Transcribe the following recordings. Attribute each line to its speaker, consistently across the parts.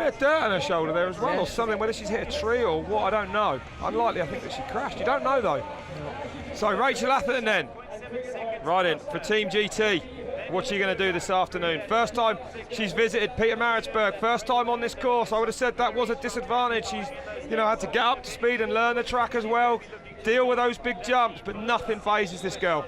Speaker 1: bit of dirt on her shoulder there as well,
Speaker 2: Yeah.
Speaker 1: or something, whether she's hit a tree or what, I don't know. Unlikely, I think that she crashed. You don't know, though. So Rachel Atherton then, right in for Team GT. What's she going to do this afternoon? First time she's visited Pietermaritzburg, first time on this course. I would have said that was a disadvantage. She's, had to get up to speed and learn the track as well, deal with those big jumps, but nothing phases this girl.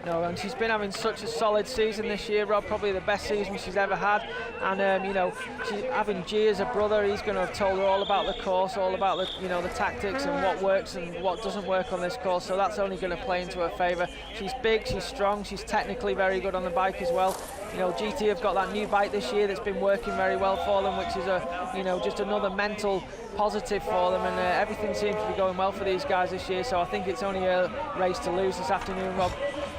Speaker 2: No, and she's been having such a solid season this year, Rob, probably the best season she's ever had. And, she's having G as a brother. He's going to have told her all about the course, all about the, the tactics and what works and what doesn't work on this course. So that's only going to play into her favour. She's big, she's strong, she's technically very good on the bike as well. GT have got that new bike this year that's been working very well for them, which is just another mental positive for them, and everything seems to be going well for these guys this year. So I think it's only a race to lose this afternoon, Rob.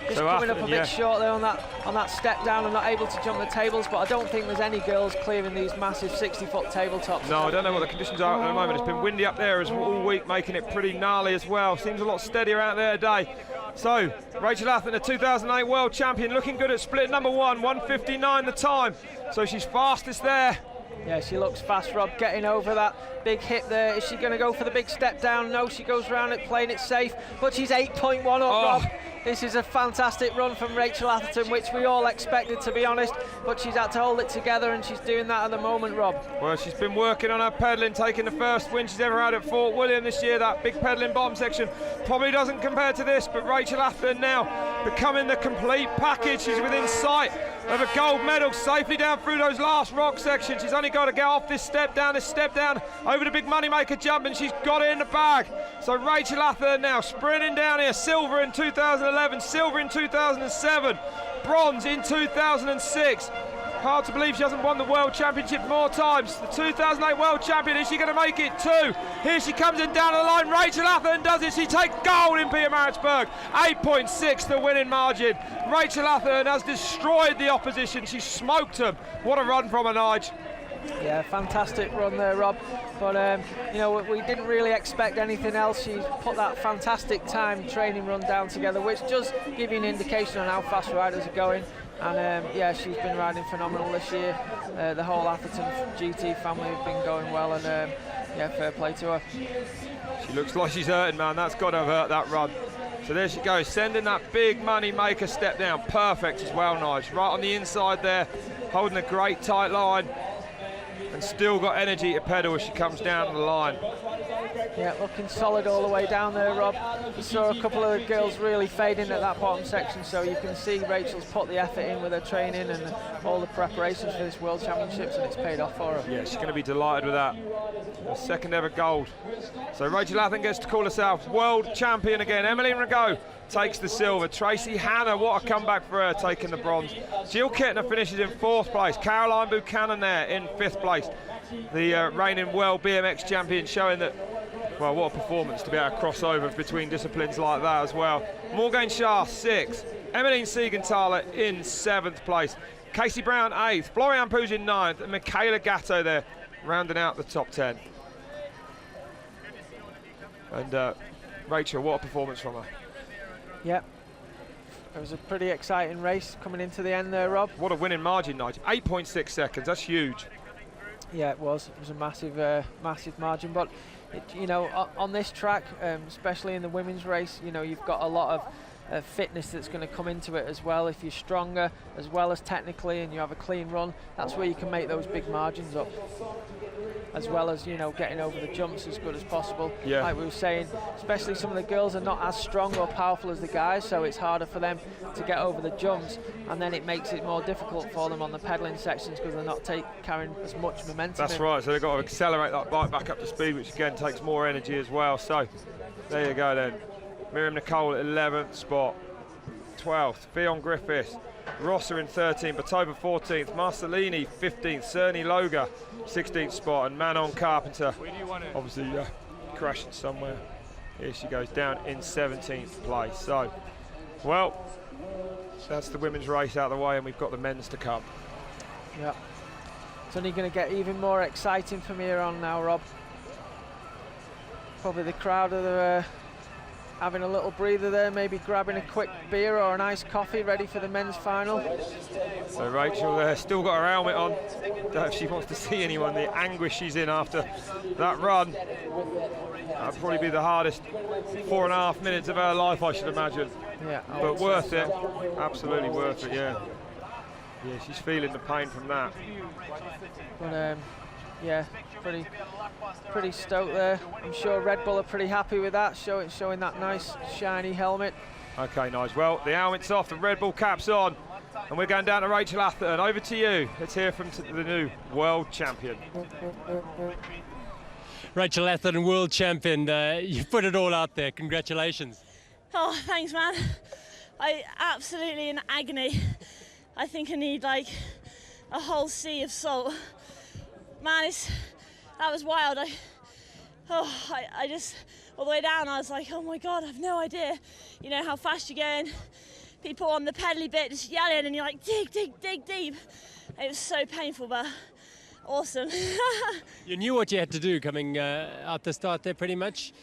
Speaker 2: Just so coming up a bit short there on that step down and not able to jump the tables, but I don't think there's any girls clearing these massive 60-foot tabletops.
Speaker 1: No, I don't know what the conditions are at the moment. It's been windy up there all week, making it pretty gnarly as well. Seems a lot steadier out there today. So, Rachel Atherton, the 2008 world champion, looking good at split number 1, 1:59 the time. So she's fastest there.
Speaker 2: Yeah, she looks fast, Rob, getting over that big hip there. Is she going to go for the big step down? No, she goes round it, playing it safe, but she's 8.1 up, Rob. This is a fantastic run from Rachel Atherton, which we all expected, to be honest, but she's had to hold it together, and she's doing that at the moment, Rob.
Speaker 1: Well, she's been working on her pedalling, taking the first win she's ever had at Fort William this year. That big pedalling bottom section probably doesn't compare to this, but Rachel Atherton now becoming the complete package. She's within sight of a gold medal, safely down through those last rock sections. She's only got to get off this step down, over the big moneymaker jump, and she's got it in the bag. So Rachel Atherton now sprinting down here, silver in 2011, silver in 2007, bronze in 2006. Hard to believe she hasn't won the World Championship more times. The 2008 World Champion, is she going to make it too? Here she comes in down the line. Rachel Atherton does it. She takes gold in Pietermaritzburg. 8.6 the winning margin. Rachel Atherton has destroyed the opposition. She smoked them. What a run from her, Nige.
Speaker 2: Yeah, fantastic run there, Rob. But, we didn't really expect anything else. She's put that fantastic time training run down together, which does give you an indication on how fast riders are going. And she's been riding phenomenal this year. The whole Atherton GT family have been going well, and fair play to her.
Speaker 1: She looks like she's hurting, man. That's got to have hurt that run. So there she goes, sending that big money maker step down. Perfect as well, Nige. Right on the inside there, holding a great tight line, and still got energy to pedal as she comes down the line.
Speaker 2: Yeah, looking solid all the way down there, Rob. We saw a couple of the girls really fading at that bottom section, so you can see Rachel's put the effort in with her training and all the preparations for this World Championships, and it's paid off for her.
Speaker 1: Yeah, she's going to be delighted with that. Her second ever gold. So Rachel Atherton gets to call herself world champion again. Emmeline Rigaud takes the silver. Tracy Hanna, what a comeback for her, taking the bronze. Jill Kettner finishes in 4th place. Caroline Buchanan there in 5th place. The reigning world BMX champion, showing that, well, what a performance to be able to cross over between disciplines like that as well. Morgan Shah 6th. Emmeline Siegenthaler in 7th place. Casey Brown 8th. Florian Puig in 9th. And Michaela Gatto there rounding out the top 10. And Rachel, what a performance from her.
Speaker 2: Yep. It was a pretty exciting race coming into the end there, Rob.
Speaker 1: What a winning margin, Nigel. 8.6 seconds, that's huge.
Speaker 2: Yeah, it was. It was a massive margin. But, on this track, especially in the women's race, you've got a lot of fitness that's going to come into it as well. If you're stronger as well as technically and you have a clean run, that's where you can make those big margins up, as well as getting over the jumps as good as possible.
Speaker 1: Yeah.
Speaker 2: Like we were saying, especially some of the girls are not as strong or powerful as the guys, so it's harder for them to get over the jumps, and then it makes it more difficult for them on the pedaling sections because they're not carrying as much momentum.
Speaker 1: That's right, so they've got to accelerate that bike back up to speed, which again takes more energy as well. So there you go then. Miriam Nicole at 11th spot. 12th, Fionn Griffiths. Rosser in 13th, Batova 14th, Marcelini 15th, Cerny Loga 16th spot, and Manon Carpenter obviously crashing somewhere. Here she goes down in 17th place. So, well, that's the women's race out of the way, and we've got the men's to come.
Speaker 2: Yeah, it's only going to get even more exciting from here on now, Rob. Probably the crowd are having a little breather there, maybe grabbing a quick beer or an iced coffee, ready for the men's final.
Speaker 1: So Rachel there, still got her helmet on. Don't know if she wants to see anyone, the anguish she's in after that run. That'll probably be the hardest 4.5 minutes of her life, I should imagine.
Speaker 2: Yeah,
Speaker 1: but worth it, absolutely worth it, yeah. Yeah, she's feeling the pain from that.
Speaker 2: But yeah, pretty stoked there. I'm sure Red Bull are pretty happy with that, showing that nice shiny helmet.
Speaker 1: Okay, nice. Well, the helmet's off, the Red Bull cap's on, and we're going down to Rachel Atherton. Over to you. Let's hear from the new world champion.
Speaker 3: Rachel Atherton, world champion. You've put it all out there. Congratulations.
Speaker 4: Oh, thanks, man. I absolutely in agony. I think I need like a whole sea of salt. Man, that was wild. I just, all the way down, I was like, oh my God, I have no idea, you know, how fast you're going. People on the pedally bit just yelling and you're like, dig, dig, dig deep. It was so painful, but awesome.
Speaker 3: You knew what you had to do coming out the start there pretty much.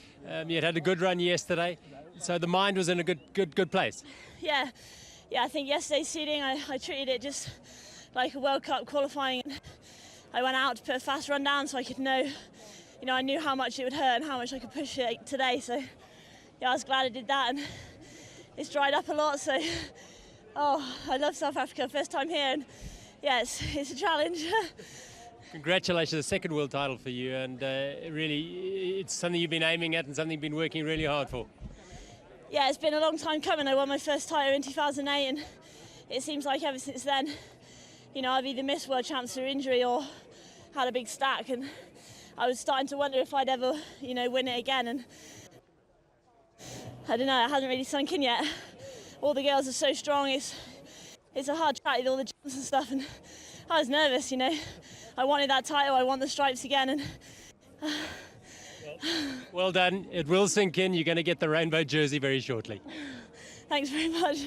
Speaker 3: You had a good run yesterday, so the mind was in a good place.
Speaker 4: Yeah, I think yesterday's seeding, I treated it just like a World Cup qualifying. I went out to put a fast run down so I could know, you know, I knew how much it would hurt and how much I could push it today. So, yeah, I was glad I did that, and it's dried up a lot. So, I love South Africa, first time here, and yeah, it's a challenge.
Speaker 3: Congratulations, the second world title for you, and really, it's something you've been aiming at and something you've been working really hard for.
Speaker 4: Yeah, it's been a long time coming. I won my first title in 2008, and it seems like ever since then, you know, I've either missed world champs through injury or had a big stack, and I was starting to wonder if I'd ever, you know, win it again, and I don't know, it hasn't really sunk in yet. All the girls are so strong, it's a hard track with all the jumps and stuff, and I was nervous, you know. I wanted that title, I want the stripes again, and
Speaker 3: well done. It will sink in. You're going to get the rainbow jersey very shortly.
Speaker 4: Thanks very much.